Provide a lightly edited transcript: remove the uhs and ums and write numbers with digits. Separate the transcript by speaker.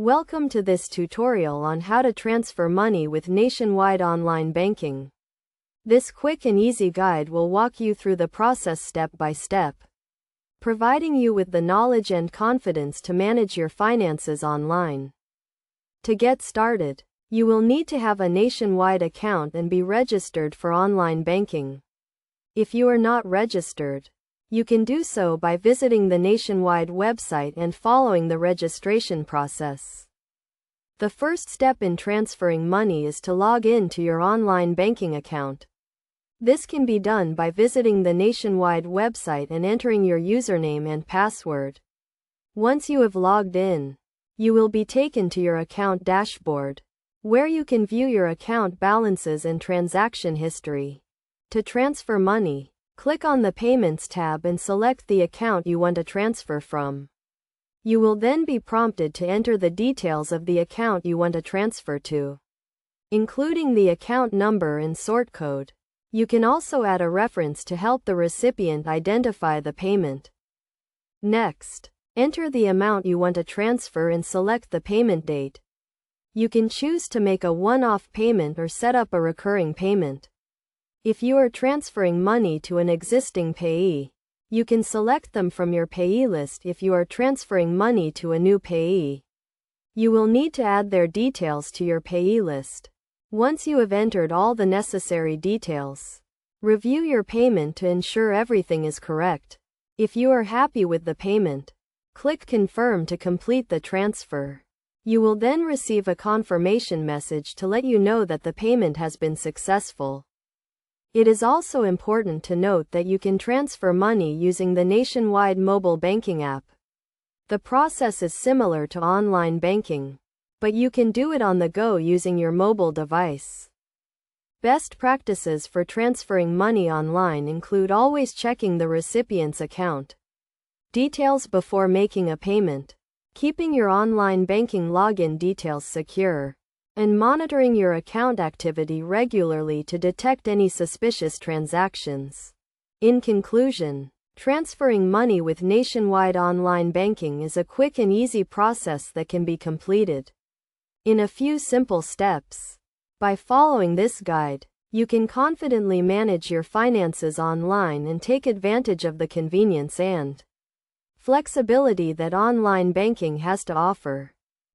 Speaker 1: Welcome to this tutorial on how to transfer money with Nationwide Online Banking. This quick and easy guide will walk you through the process step by step, providing you with the knowledge and confidence to manage your finances online. To get started, you will need to have a Nationwide account and be registered for online banking. If you are not registered, you can do so by visiting the Nationwide website and following the registration process. The first step in transferring money is to log in to your online banking account. This can be done by visiting the Nationwide website and entering your username and password. Once you have logged in, you will be taken to your account dashboard, where you can view your account balances and transaction history. To transfer money, click on the Payments tab and select the account you want to transfer from. You will then be prompted to enter the details of the account you want to transfer to, including the account number and sort code. You can also add a reference to help the recipient identify the payment. Next, enter the amount you want to transfer and select the payment date. You can choose to make a one-off payment or set up a recurring payment. If you are transferring money to an existing payee, you can select them from your payee list. If you are transferring money to a new payee, you will need to add their details to your payee list. Once you have entered all the necessary details, review your payment to ensure everything is correct. If you are happy with the payment, click Confirm to complete the transfer. You will then receive a confirmation message to let you know that the payment has been successful. It is also important to note that you can transfer money using the Nationwide mobile banking app. The process is similar to online banking, but you can do it on the go using your mobile device. Best practices for transferring money online include always checking the recipient's account details before making a payment, keeping your online banking login details secure, and monitoring your account activity regularly to detect any suspicious transactions. In conclusion, transferring money with Nationwide Online Banking is a quick and easy process that can be completed in a few simple steps. By following this guide, you can confidently manage your finances online and take advantage of the convenience and flexibility that online banking has to offer.